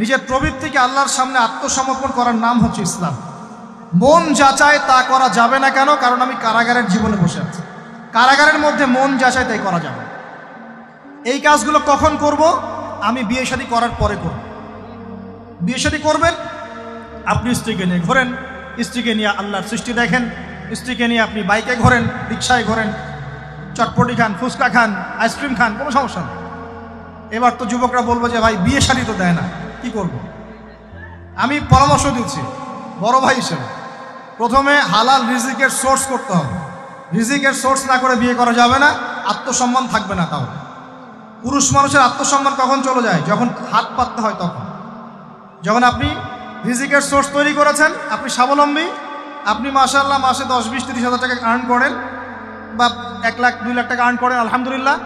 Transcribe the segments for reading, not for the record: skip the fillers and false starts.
নিজের প্রবৃত্তিকে আল্লাহর সামনে আত্মসমর্পণ করার নাম হচ্ছে ইসলাম। মন যাচাই তা করা যাবে না কেন? কারণ আমি কারাগারের জীবনে বসে আছি। কারাগারের মধ্যে মন যাচাই তাই করা যাবে। এই কাজগুলো কখন করব? আমি বিয়ে শাদী করার পরে করব। বিয়ে শাদী করবেন, আপনি স্ত্রীকে নিয়ে ঘোরেন, স্ত্রীকে নিয়ে আল্লাহর সৃষ্টি দেখেন, স্ত্রীকে নিয়ে আপনি বাইকে ঘোরেন, রিক্সায় ঘোরেন, চটপটি খান, ফুচকা খান, আইসক্রিম খান, কোনো সমস্যা নেই। এবার তো যুবকরা বলবো যে ভাই বিয়ে শাদী তো দেয় না, কি করব? আমি পরামর্শ দিচ্ছি বড় ভাই হিসেবে, প্রথমে হালাল রিজিকের সোর্স করতে হবে। রিজিকের সোর্স না করে বিয়ে করা যাবে না, আত্মসম্মান থাকবে না। তাও পুরুষ মানুষের আত্মসম্মান কখন চলে যায়? যখন হাত পাততে হয় তখন। যখন আপনি রিজিকের সোর্স তৈরি করেছেন, আপনি স্বাবলম্বী, আপনি মাশাআল্লাহ মাসে 10, 20, 30 হাজার টাকা আর্ন করেন বা 1 লাখ 2 লাখ টাকা আর্ন করেন, আলহামদুলিল্লাহ,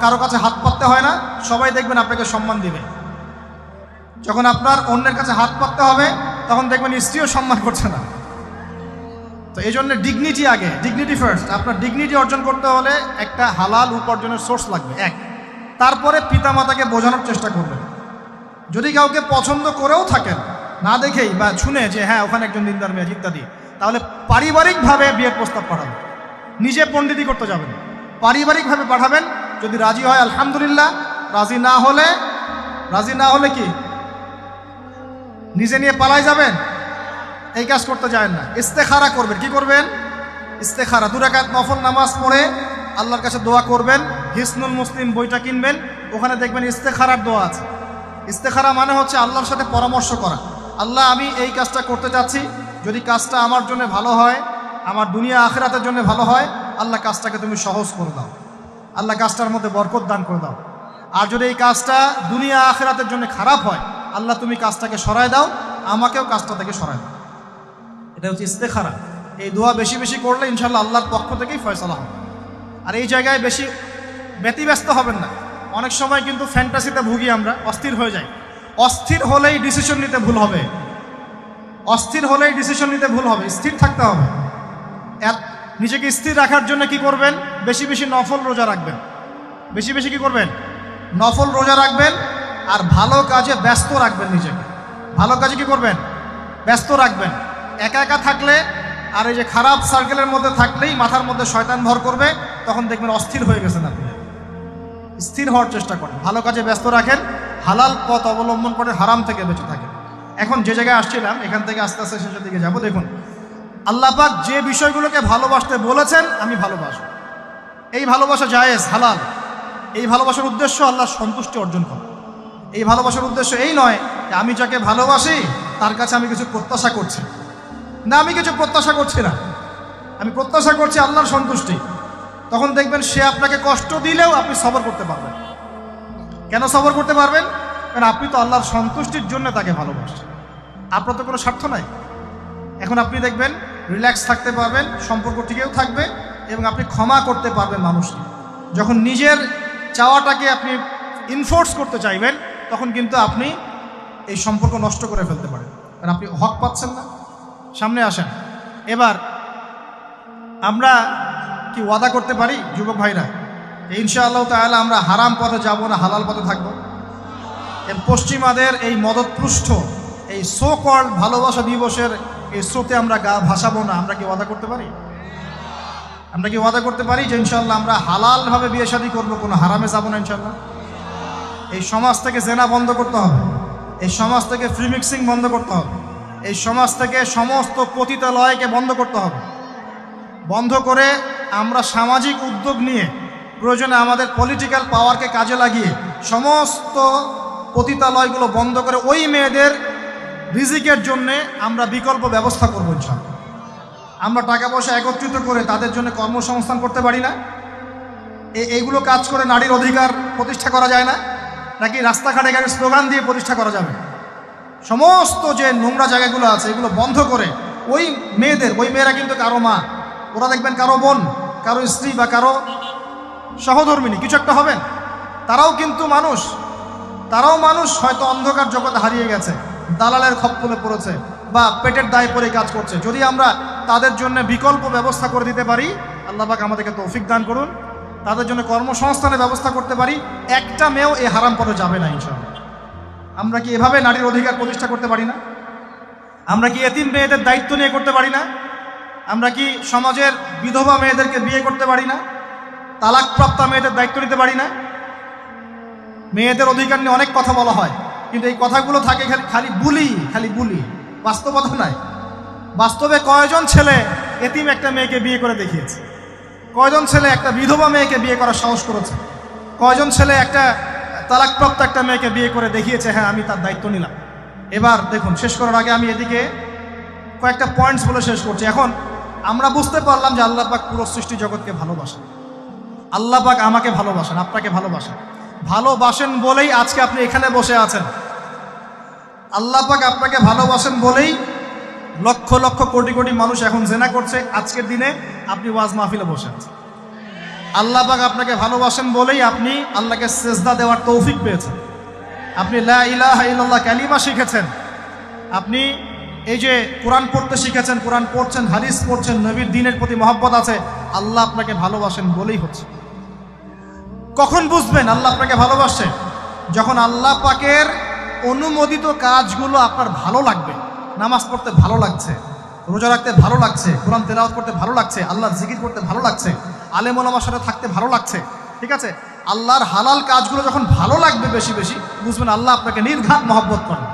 কারো কাছে হাত পাততে হয় না, সবাই দেখবেন আপনাকে সম্মান দিবে। যখন আপনার অন্যের কাছে হাত পাততে হবে তখন দেখবেন স্ত্রীও সম্মান করছে না। তো এই জন্য ডিগনিটি আগে, ডিগনিটি ফার্স্ট। আপনার ডিগনিটি অর্জন করতে হলে একটা হালাল উপার্জনের সোর্স লাগবে, এক। তারপরে পিতামাতাকে বোঝানোর চেষ্টা করবেন। যদি কাউকে পছন্দ করেও থাকেন, না দেখেই বা শুনে যে হ্যাঁ ওখানে একজন দিনদার মেয়ে ইত্যাদি, তাহলে পারিবারিকভাবে বিয়ের প্রস্তাব পাঠাবেন, নিজে পণ্ডিতি করতে যাবেন, পারিবারিকভাবে পাঠাবেন। যদি রাজি হয় আলহামদুলিল্লাহ, রাজি না হলে কি নিজে নিয়ে পালাই যাবেন? এই কাজ করতে যায় না। ইস্তেখারা করবেন। কি করবেন? ইস্তেখারা। 2 রাকাত নফল নামাজ পড়ে আল্লাহর কাছে দোয়া করবেন। হিসনুল মুসলিম বইটা কিনবেন, ওখানে দেখবেন ইস্তেখারার দোয়া আছে। ইস্তেখারা মানে হচ্ছে আল্লাহর সাথে পরামর্শ করা। আল্লাহ, আমি এই কাজটা করতে যাচ্ছি, যদি কাজটা আমার জন্য ভালো হয়, আমার দুনিয়া আখিরাতের জন্য ভালো হয়, আল্লাহ কাজটাকে তুমি সহজ করে দাও, আল্লাহ কাজটার মধ্যে বরকত দান করে দাও। আর যদি এই কাজটা দুনিয়া আখিরাতের জন্য খারাপ হয়, আল্লাহ তুমি কাজটাকে সরায় দাও, আমাকেও কাজটা থেকে সরায় দাও। এটা হচ্ছে ইস্তেখারা। এই দোয়া বেশি বেশি করলে ইনশাআল্লাহ আল্লাহর পক্ষ থেকেই ফয়সালা হবে। আর এই জায়গায় বেশি ব্যতিব্যস্ত হবেন না। অনেক সময় কিন্তু ফ্যান্টাসিতে ভুগি আমরা, অস্থির হয়ে যাই। অস্থির হলেই ডিসিশন নিতে ভুল হবে। অস্থির হলেই ডিসিশন নিতে ভুল হবে। স্থির থাকতে হবে। নিজেকে স্থির রাখার জন্য কি করবেন? বেশি বেশি নফল রোজা রাখবেন। বেশি বেশি কি করবেন? নফল রোজা রাখবেন। আর ভালো কাজে ব্যস্ত রাখবেন নিজেকে। ভালো কাজে কি করবেন? ব্যস্ত রাখবেন। একা একা থাকলে আর এই যে খারাপ সার্কেলের মধ্যে থাকলেই মাথার মধ্যে শয়তান ভর করবে, তখন দেখবেন অস্থির হয়ে গেছেন আপনি। স্থির হওয়ার চেষ্টা করেন, ভালো কাজে ব্যস্ত রাখেন, হালাল পথ অবলম্বন করে হারাম থেকে বেঁচে থাকেন। এখন যে জায়গায় আসছিলাম, এখান থেকে আস্তে আস্তে শেষের দিকে যাব। দেখুন, আল্লাহ পাক যে বিষয়গুলোকে ভালোবাসতে বলেছেন, আমি ভালোবাসবো। এই ভালোবাসা জায়েজ, হালাল। এই ভালোবাসার উদ্দেশ্য আল্লাহর সন্তুষ্টি অর্জন করা। এই ভালোবাসার উদ্দেশ্য এই নয় যে আমি যাকে ভালোবাসি তার কাছে আমি কিছু প্রত্যাশা করছি। না, আমি কিছু প্রত্যাশা করছি না, আমি প্রত্যাশা করছি আল্লাহর সন্তুষ্টি। তখন দেখবেন সে আপনাকে কষ্ট দিলেও আপনি সবর করতে পারবেন। কেন সবর করতে পারবেন? কারণ আপনি তো আল্লাহর সন্তুষ্টির জন্য তাকে ভালোবাসছেন, আপনার তো কোনো স্বার্থ নাই। এখন আপনি দেখবেন রিল্যাক্স থাকতে পারবেন, সম্পর্ক টিকেও থাকবে এবং আপনি ক্ষমা করতে পারবেন মানুষকে। যখন নিজের চাওয়াটাকে আপনি ইনফোর্স করতে চাইবেন, তখন কিন্তু আপনি এই সম্পর্ক নষ্ট করে ফেলতে পারেন, কারণ আপনি হক পাচ্ছেন না। সামনে আসেন। এবার আমরা কি ওয়াদা করতে পারি যুবক ভাইরা, ইনশাআল্লাহ তাআলা আমরা হারাম পথে যাব না, হালাল পথে থাকবো? পশ্চিমাদের এই মদতপুষ্ট এই সো কল্ড ভালোবাসা দিবসের এই স্রোতে আমরা গা ভাসাবো না। আমরা কি ওয়াদা করতে পারি? আমরা কি ওয়াদা করতে পারি যে ইনশাআল্লাহ আমরা হালালভাবে বিয়ে শাদী করবো, কোনো হারামে যাবো না ইনশাআল্লাহ? এই সমাজ থেকে জেনা বন্ধ করতে হবে, এই সমাজ থেকে ফ্রি মিক্সিং বন্ধ করতে হবে, এই সমাজ থেকে সমস্ত পতিতালয়কে বন্ধ করতে হবে। বন্ধ করে আমরা সামাজিক উদ্যোগ নিয়ে প্রয়োজনে আমাদের পলিটিক্যাল পাওয়ারকে কাজে লাগিয়ে সমস্ত পতিতালয়গুলো বন্ধ করে ওই মেয়েদের রিজিকের জন্যে আমরা বিকল্প ব্যবস্থা করবো ইনশাআল্লাহ। আমরা টাকা পয়সা একত্রিত করে তাদের জন্য কর্মসংস্থান করতে পারি না? এইগুলো কাজ করে নারীর অধিকার প্রতিষ্ঠা করা যায় না? নাকি রাস্তাঘাটে গাড়ির স্লোগান দিয়ে প্রতিষ্ঠা করা যাবে? সমস্ত যে নোংরা জায়গাগুলো আছে এগুলো বন্ধ করে ওই মেয়েরা কিন্তু কারো মা, ওরা দেখবেন কারো বোন, কারো স্ত্রী বা কারো সহধর্মিনী কিছু একটা হবেন। তারাও কিন্তু মানুষ, তারাও মানুষ, হয়তো অন্ধকার জগতে হারিয়ে গেছে, দালালের খপ্পরে পড়েছে বা পেটের দায়ে পড়ে কাজ করছে। যদি আমরা তাদের জন্য বিকল্প ব্যবস্থা করে দিতে পারি, আল্লাহ পাক আমাদেরকে তৌফিক দান করুন, তাদের জন্য কর্মসংস্থানের ব্যবস্থা করতে পারি, একটা মেয়েও এই হারাম পথে যাবে না ইনশাআল্লাহ। আমরা কি এভাবে নারীর অধিকার প্রতিষ্ঠা করতে পারি না? আমরা কি এতিম মেয়েদের দায়িত্ব নিয়ে করতে পারি না? আমরা কি সমাজের বিধবা মেয়েদেরকে বিয়ে করতে পারি না? তালাকপ্রাপ্তা মেয়েদের দায়িত্ব নিতে পারি না? মেয়েদের অধিকার নিয়ে অনেক কথা বলা হয়, কিন্তু এই কথাগুলো থাকে খালি বুলি, বাস্তবতা নাই। বাস্তবে কয়জন ছেলে এতিম একটা মেয়েকে বিয়ে করে দেখিয়েছে? কয়জন ছেলে একটা বিধবা মেয়েকে বিয়ে করার সাহস করেছে? কয়জন ছেলে একটা তালাকপ্রাপ্ত একটা মেয়েকে বিয়ে করে দেখিয়েছে হ্যাঁ আমি তার দায়িত্ব নিলাম? এবার দেখুন, শেষ করার আগে আমি এদিকে কয়েকটা পয়েন্টস বলে শেষ করছি। এখন আমরা বুঝতে পারলাম যে আল্লাহ পাক পুরো সৃষ্টি জগৎকে ভালোবাসেন। আল্লাহ পাক আমাকে ভালোবাসেন, আপনাকে ভালোবাসেন বলেই আজকে আপনি এখানে বসে আছেন। আল্লাহ পাক আপনাকে ভালোবাসেন বলেই লক্ষ লক্ষ কোটি কোটি মানুষ এখন জেনা করছে। আজকের দিনে আপনি ওয়াজ মাহফিলে বসে আছেন। আল্লাহ পাক আপনাকে ভালোবাসেন বলেই আপনি আল্লাহকে সেজদা দেওয়ার তৌফিক পেয়েছেন। আপনি লা ইলাহা ইল্লাল্লাহ কালিমা শিখেছেন। আপনি এই যে কোরআন পড়তে শিখেছেন, কোরআন পড়ছেন, হাদিস পড়ছেন, নবীর দ্বীনের প্রতি মহব্বত আছে। আল্লাহ আপনাকে ভালোবাসেন বলেই হচ্ছে। কখন বুঝবেন আল্লাহ আপনাকে ভালোবাসে? যখন আল্লাহ পাকের অনুমোদিত কাজগুলো আপনার ভালো লাগবে। নামাজ পড়তে ভালো লাগছে, রোজা রাখতে ভালো লাগছে, কোরআন তেলাওয়াত করতে ভালো লাগছে, আল্লাহর জিকির করতে ভালো লাগছে, আলেম ওলামার সাথে থাকতে ভালো লাগছে। ঠিক আছে, আল্লাহর হালাল কাজগুলো যখন ভালো লাগবে বেশি বেশি, বুঝবেন আল্লাহ আপনাকে নির্ঘাত মহব্বত করেন।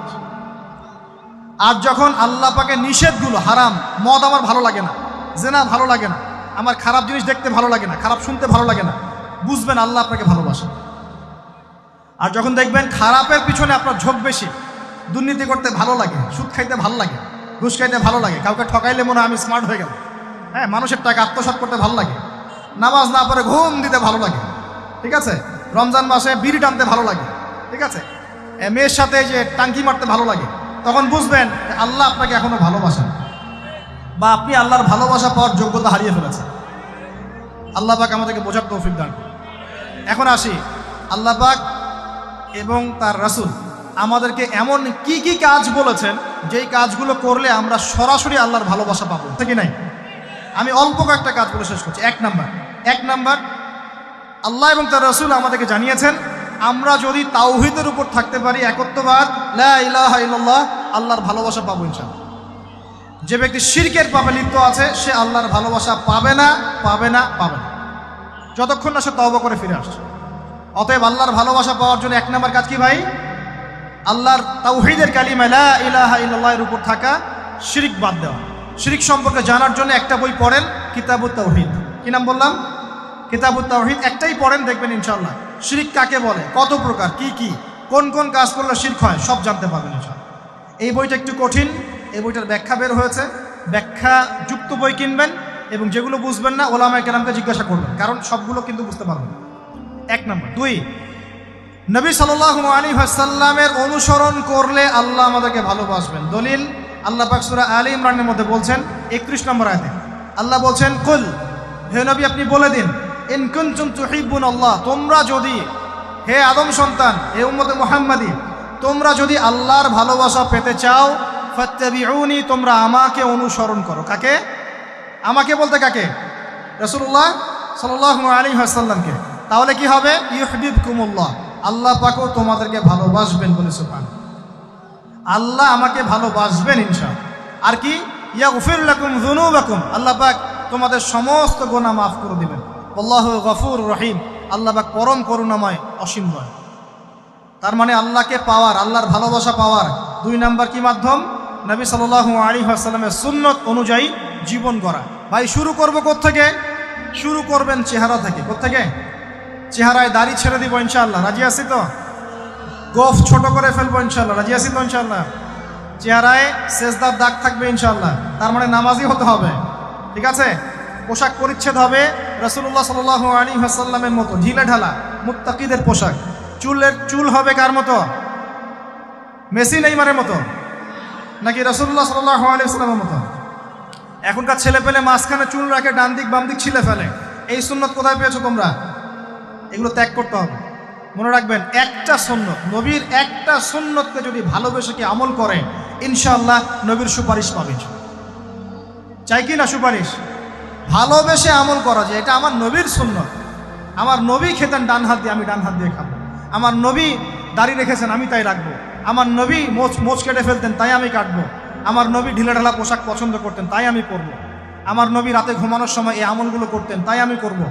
আর যখন আল্লাহ পাকের নিষেধগুলো, হারাম, মদ আমার ভালো লাগে না, জেনা ভালো লাগে না, আমার খারাপ জিনিস দেখতে ভালো লাগে না, খারাপ শুনতে ভালো লাগে না, বুঝবেন আল্লাহ আপনাকে ভালোবাসেন। আর যখন দেখবেন খারাপের পিছনে আপনার ঝোঁক বেশি, দুর্নীতি করতে ভালো লাগে, সুদ খাইতে ভালো লাগে, ঘুষ খাইতে ভালো লাগে, কাউকে ঠকাইলে মনে হয় আমি স্মার্ট হয়ে গেলাম, হ্যাঁ, মানুষের টাকা আত্মসাৎ করতে ভালো লাগে, নামাজ না পড়ে ঘুম দিতে ভালো লাগে, ঠিক আছে, রমজান মাসে বিড়ি টানতে ভালো লাগে, ঠিক আছে, মেয়ের সাথে যে টাঙ্কি মারতে ভালো লাগে, তখন বুঝবেন আল্লাহ আপনাকে এখনো ভালোবাসেন বা আপনি আল্লাহর ভালোবাসা পাওয়ার যোগ্যতা হারিয়ে ফেলেছেন। আল্লাহ পাক আমাদেরকে বোঝার তৌফিক দান করুন। এখন আসি, আল্লাহ পাক এবং তার রাসূল আমাদেরকে এমন কি কি কাজ বলেছেন যেই কাজগুলো করলে আমরা সরাসরি আল্লাহর ভালোবাসা পাবো, ঠিক নাই? আমি অল্প কয়েকটা কাজ বলে শেষ করছি। এক নাম্বার, আল্লাহ এবং তার রাসূল আমাদেরকে জানিয়েছেন আমরা যদি তাওহীদের উপর থাকতে পারি, একত্ববাদ, লা ইলাহা ইল্লাল্লাহ, আল্লাহর ভালোবাসা পাবো ইনশাআল্লাহ। যে ব্যক্তি শিরকের পাপে লিপ্ত আছে সে আল্লাহর ভালোবাসা পাবে না, যতক্ষণ না সে তওবা করে ফিরে আসছে। অতএব আল্লাহর ভালোবাসা পাওয়ার জন্য এক নাম্বার কাজ কি ভাই? আল্লাহর তাওহীদের কালিমা লা ইলাহা ইল্লাল্লাহ এর উপর থাকা, শিরক বাদ দেওয়া। শিরক সম্পর্কে জানার জন্য একটা বই পড়েন, কিতাবুত তাওহীদ। কি নাম বললাম? কিতাবুত তাওহীদ। একটাই পড়েন, দেখবেন ইনশাআল্লাহ শিরক কাকে বলে, কত প্রকার, কি কোন কোন কাজ করলে শিরক হয় সব জানতে পারবেন ইনশাআল্লাহ। এই বইটা একটু কঠিন, এই বইটার ব্যাখ্যা বের হয়েছে, ব্যাখ্যা যুক্ত বই কিনবেন এবং যেগুলো বুঝবেন না ওলামায়ে কেরামকে জিজ্ঞাসা করবেন, কারণ সবগুলো কিন্তু বুঝতে পারবেন। এক নম্বর। দুই, নবী সাল্লাল্লাহু আলাইহি ওয়াসাল্লামের অনুসরণ করলে আল্লাহ আমাদেরকে ভালোবাসবেন। দলিল, আল্লাহ পাক সূরা আলে ইমরানের মধ্যে বলছেন 31 নম্বর আয়াতে আল্লাহ বলছেন, কুল, হে নবী আপনি বলে দিন, ইন কুনতুম তুহিব্বুনাল্লাহ, তোমরা যদি, হে আদম সন্তান, হে উম্মতে মুহাম্মাদি, তোমরা যদি আল্লাহর ভালোবাসা পেতে চাও, ফাত্তাবিউনি, তোমরা আমাকে অনুসরণ করো। কাকে? আমাকে বলতে কাকে? রাসূলুল্লাহ সাল্লাল্লাহু আলাইহি ওয়াসাল্লামকে। তাহলে কি হবে? ইউহিব্বুকুমুল্লাহ, আল্লাহ পাকও তোমাদেরকে ভালোবাসবেন বলে সুবহানাল্লাহ। আল্লাহ আমাকে ভালোবাসবেন ইনশাআল্লাহ। আর কি? ইয়াগফির লাকুম যুনুবাকুম, আল্লাহ পাক তোমাদের সমস্ত গুনাহ মাফ করে দিবেন। আল্লাহু গফুরুর রহিম, আল্লাহ পাক পরম করুণাময়, অসীম দয়ালু। তার মানে আল্লাহকে পাওয়ার, আল্লাহর ভালোবাসা পাওয়ার দুই নাম্বার কি মাধ্যম? নবী সাল্লাল্লাহু আলাইহি ওয়াসাল্লামের সুন্নত অনুযায়ী জীবন গড়া। ভাই শুরু করব কোত্থেকে? শুরু করবেন চেহারা থেকে। কোত্থেকে? চেহারায় দাড়ি ছেড়ে দিব ইনশাআল্লাহ, রাজি আছি তো? গোফ ছোট করে ফেলবো ইনশাআল্লাহ, রাজি আছি তো ইনশাআল্লাহ? চেহারায় সেজদার দাগ থাকবে ইনশাআল্লাহ, তার মানে নামাজি হতে হবে, ঠিক আছে? পোশাক পরিচ্ছেদ হবে রাসূলুল্লাহ সাল্লাল্লাহু আলাইহি ওয়াসাল্লামের মতো, ঢিলে ঢালা মুত্তাকিদের পোশাক। চুল হবে কার মতো? মেসি নেইমারের মতো নাকি রাসূলুল্লাহ সাল্লাল্লাহু আলাইহি ওয়াসাল্লামের মতো? এখনকার ছেলে পেলে মাঝখানে চুল রাখে, ডান দিক বাম দিক ছিলে ফেলে। এই সুন্নত কোথায় পেয়েছো তোমরা? এগুলো ত্যাগ করতে হবে। মনে রাখবেন, একটা সুন্নত, নবীর একটা সুন্নতকে যদি ভালোবেসে কি আমল করে, ইনশাআল্লাহ নবীর সুপারিশ পাবে। চাই কি না সুপারিশ? ভালোবেসে আমল করা যায়, এটা আমার নবীর সুন্নত। আমার নবী খেতেন ডান হাত দিয়ে, আমি ডান হাত দিয়ে খাবো। আমার নবী দাড়ি রেখেছেন, আমি তাই রাখবো। আমার নবী মোচ কেটে ফেলতেন, তাই আমি কাটবো। আমার নবী ঢিলেঢালা পোশাক পছন্দ করতেন, তাই আমি করব। আমার নবী রাতে ঘুমানোর সময় এই আমলগুলো করতেন, তাই আমি করব।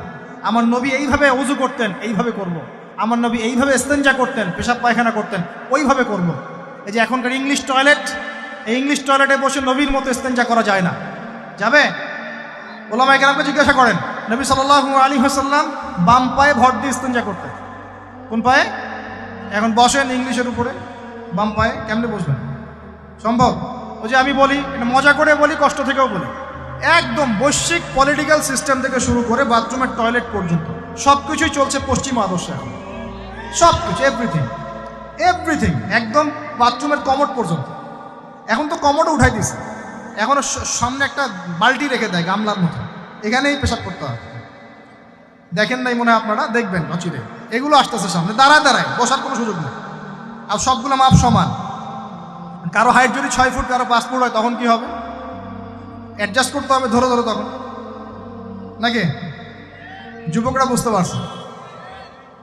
আমার নবী এইভাবে ওযু করতেন, এইভাবে করব। আমার নবী এইভাবে ইস্তেঞ্জা করতেন, পেশাব পায়খানা করতেন, ওইভাবে করব। এই যে এখনকার ইংলিশ টয়লেট, এই ইংলিশ টয়লেটে বসে নবীর মতো ইস্তেঞ্জা করা যায় না। যাবে? ওলামায়ে কেরামকে জিজ্ঞাসা করেন, নবী সাল্লাল্লাহু আলাইহি ওয়াসাল্লাম বাম পায়ে ভর দিয়ে ইস্তেঞ্জা করতেন। কোন পায়ে? এখন বসেন ইংলিশের উপরে, বাম পায়ে কেমনে বসবেন? সম্ভব? ওই যে আমি বলি, এটা মজা করে বলি, কষ্ট থেকেও বলি, একদম বৈশ্বিক পলিটিক্যাল সিস্টেম থেকে শুরু করে বাথরুমের টয়লেট পর্যন্ত সব কিছুই চলছে পশ্চিমা আদর্শে। সব কিছু, এভরিথিং এভরিথিং, একদম বাথরুমের কমোড পর্যন্ত। এখন তো কমোডও উঠাই দিছে, এখন সামনে একটা বালতি রেখে দেয় গামলার মতো, এখানেই পেশাব করতে হয়। দেখেন নাই মনে হয় আপনারা, দেখবেন অচিরে এগুলো আসতেছে সামনে, দাঁড়ায় দাঁড়ায়, বসার কোনো সুযোগ নেই। আর সবগুলো মাপ সমান। কারো হাইট যদি 6 ফুট, কারো 5 ফুট হয়, তখন কি হবে? অ্যাডজাস্ট করতে হবে ধরে ধরে, তখন নাকি? যুবকরা বুঝতে পারছে,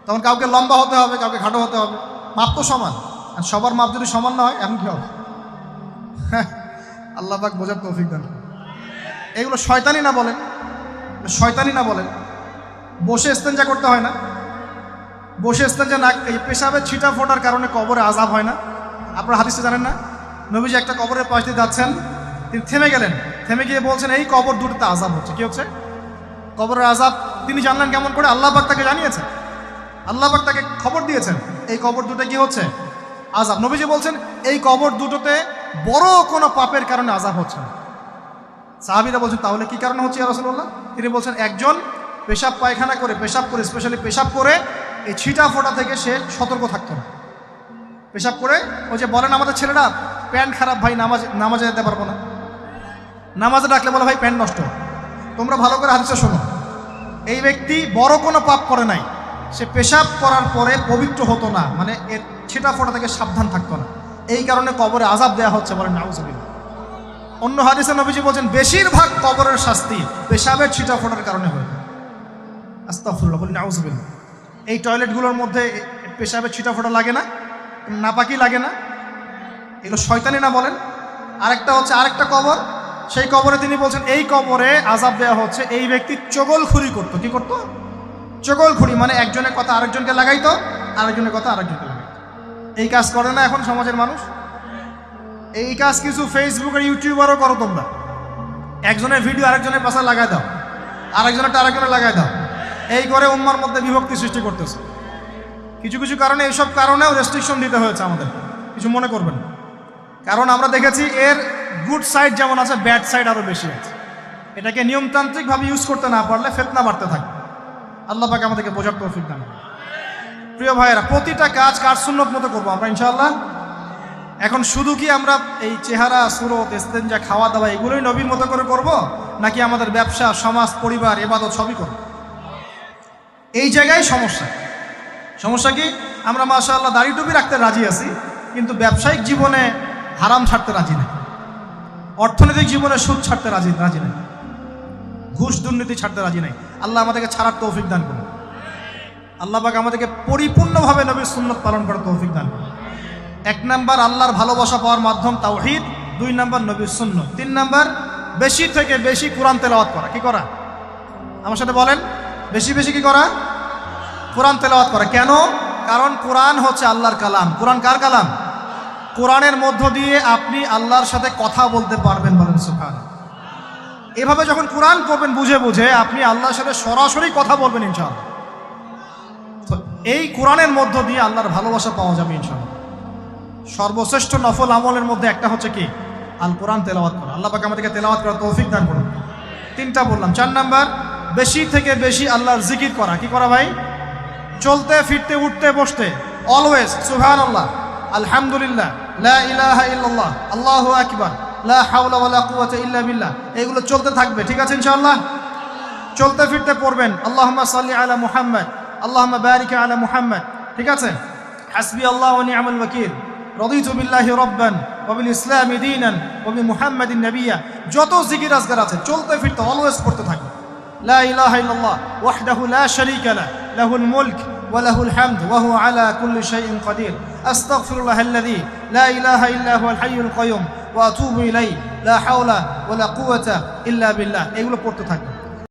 তখন কাউকে লম্বা হতে হবে, কাউকে খাটো হতে হবে, মাপ তো সমান। আর সবার মাপ যদি সমান না হয়, এখন কি হবে? আল্লাহ পাক বোঝার তৌফিক দান। এগুলো শয়তানি না বলেন? শয়তানি না বলেন? বসে ইস্তেঞ্জা করতে হয় না? বসে ইস্তেঞ্জা না, এই পেশাবের ছিটা ফোটার কারণে কবরে আযাব হয় না? আপনারা হাদিসে জানেন না? নবীজি একটা কবরের পাশ দিয়ে যাচ্ছেন, তিনি থেমে গেলেন, থেমে গিয়ে বলছেন, এই কবর দুটোতে আযাব হচ্ছে। কি হচ্ছে? কবরের আযাব। তিনি জানলেন কেমন করে? আল্লাহ পাক তাকে জানিয়েছেন, আল্লাহ পাক তাকে খবর দিয়েছেন, এই কবর দুটো কি হচ্ছে? আযাব। নবীজি বলছেন, এই কবর দুটোতে বড় কোনো পাপের কারণে আযাব হচ্ছে না। সাহাবীরা বলছেন, তাহলে কি কারণে হচ্ছে ইয়া রাসূলুল্লাহ? তিনি বলছেন, একজন পেশাব পায়খানা করে, পেশাব করে, স্পেশালি পেশাব করে এই ছিটা ফোটা থেকে সে সতর্ক থাকতো না। পেশাব করে, ওই যে বলেন আমাদের ছেলেরা, প্যান্ট খারাপ ভাই, নামাজে যেতে পারবো না, নামাজে ডাকলে বলে ভাই প্যান্ট নষ্ট। তোমরা ভালো করে হাদিসটা শোনো, এই ব্যক্তি বড় কোনো পাপ করে নাই, সে পেশাব করার পরে পবিত্র হতো না, মানে এর ছিটা ফোটা থেকে সাবধান থাকতো না, এই কারণে কবরে আযাব দেওয়া হচ্ছে, বলেন নাউযুবিল্লাহ। অন্য হাদিসে নবীজি বলছেন, বেশিরভাগ কবরের শাস্তি পেশাবের ছিটা ফোটার কারণে হয়। আস্তাগফিরুল্লাহ, বলেন নাউযুবিল্লাহ। এই টয়লেটগুলোর মধ্যে পেশাবের ছিটা ফোটা লাগে না? নাপাকি লাগে না? এগুলো শয়তানি না বলেন? আরেকটা হচ্ছে, আরেকটা কবর, সেই কবরে তিনি বলছেন, এই কবরে আযাব দেওয়া হচ্ছে, এই ব্যক্তি চগলখুরি করতো। কি করতো? চগলখুরি, মানে একজনের কথা আরেকজনকে লাগাইতো, আরেকজনের কথা আরেকজনকে লাগাইতো। এই কাজ করে না এখন সমাজের মানুষ? এই কাজ কিছু ফেসবুক আর ইউটিউবারও করো তোমরা। একজনের ভিডিও আরেকজনের পাশে লাগাই দাও, আরেকজনেরটা আরেকজনে লাগাই দাও, এই করে উম্মার মধ্যে বিভক্তি সৃষ্টি করতেছে। কিছু কিছু কারণে, এইসব কারণেও রেস্ট্রিকশন দিতে হয়েছে আমাদের, কিছু মনে করবেন না। কারণ আমরা দেখেছি এর গুড সাইড যেমন আছে, ব্যাড সাইড আরও বেশি আছে। এটাকে নিয়মতান্ত্রিকভাবে ইউজ করতে না পারলে ফিতনা বাড়তে থাকে। আল্লাহ পাক আমাদেরকে বোঝার তৌফিক দান। প্রিয় ভাইয়েরা, প্রতিটা কাজ কার সুন্নত মতো করবো আমরা ইনশাআল্লাহ। এখন শুধু কি আমরা এই চেহারা, সুরত, ইস্তেঞ্জা, খাওয়া দাওয়া এগুলোই নবীর মতো করে করব, নাকি আমাদের ব্যবসা, সমাজ, পরিবার, ইবাদত সবই করব? এই জায়গায় সমস্যা। সমস্যা কি? আমরা মাশাআল্লাহ দাড়ি টুপি রাখতে রাজি আছি, কিন্তু ব্যবসায়িক জীবনে হারাম ছাড়তে রাজি নাই, অর্থনৈতিক জীবনে সুদ ছাড়তে রাজি নাই, ঘুষ দুর্নীতি ছাড়তে রাজি নাই। আল্লাহ আমাদেরকে ছাড়ার তৌফিক দান করুন। আল্লাহ পাক আমাদেরকে পরিপূর্ণভাবে নবীর সুন্নাত পালন করার তৌফিক দান করুন। 1 নাম্বার আল্লাহর ভালোবাসা পাওয়ার মাধ্যম তাওহীদ, 2 নাম্বার নবীর সুন্নাত, 3 নাম্বার বেশি থেকে বেশি কোরআন তেলাওয়াত করা। কি করা? আমার সাথে বলেন, বেশি বেশি কি করা? কোরআন তেলাওয়াত করা। কেন? কারণ কোরআন হচ্ছে আল্লাহর কালাম। কোরআন কার কালাম? কোরআনের মধ্য দিয়ে আপনি আল্লাহর সাথে কথা বলতে পারবেন, বলেন সুবহানাল্লাহ। এভাবে যখন কোরআন পড়বেন বুঝে বুঝে, আপনি আল্লাহর সাথে সরাসরি কথা বলবেন ইনশাআল্লাহ। তো এই কোরআনের মধ্য দিয়ে আল্লাহর ভালোবাসা পাওয়া যাবে ইনশাআল্লাহ। সর্বশ্রেষ্ঠ নফল আমলের মধ্যে একটা হচ্ছে কি? আল কোরআন তেলাওয়াত করা। আল্লাহ পাক আমাদেরকে তেলাওয়াত করার তৌফিক দান করুন। 3টা বললাম। 4 নাম্বার, বেশি থেকে বেশি আল্লাহর জিকির করা। কি করা ভাই? চলতে ফিরতে, উঠতে বসতে অলওয়েজ সুবহানাল্লাহ, আলহামদুলিল্লাহ, লা ইলাহা ইল্লাল্লাহ, আল্লাহু আকবার, লা হাওলা ওয়ালা কুওয়াতা ইল্লা বিল্লাহ, এগুলো চলতে থাকবে। ঠিক আছে ইনশাআল্লাহ? চলতে ফিরতে পড়বেন আল্লাহুম্মা সাল্লি আলা মুহাম্মদ, আল্লাহুম্মা বারিক আলা মুহাম্মদ। ঠিক আছে? হাসবি আল্লাহ ওয়া নি'মাল ওয়াকিল, রাদিতু বিল্লাহি রাব্বান ওয়া বিল ইসলামি দীনান ওয়া বি মুহাম্মাদিন নাবিয়্যা। যত জিকির আজকার আছে চলতে ফিরতে অলওয়েজ পড়তে থাকবে। লা ইলাহা ইল্লাল্লাহ ওয়াহদাহু লা শারীকা লাহু, লাহুল মুলক ওয়া লাহুল হামদ ওয়া হুয়া আলা কুল্লি শাইইন কাদির। আস্তাগফিরুল্লাহাল্লাযী লা ইলাহা ইল্লা হুয়াল হাইয়ুল কাইয়ুম ওয়া আতুবু ইলাইহি লা হাওলা ওয়ালা কুওয়াতা ইল্লা বিল্লাহ। এগুলো পড়তে থাকবেন।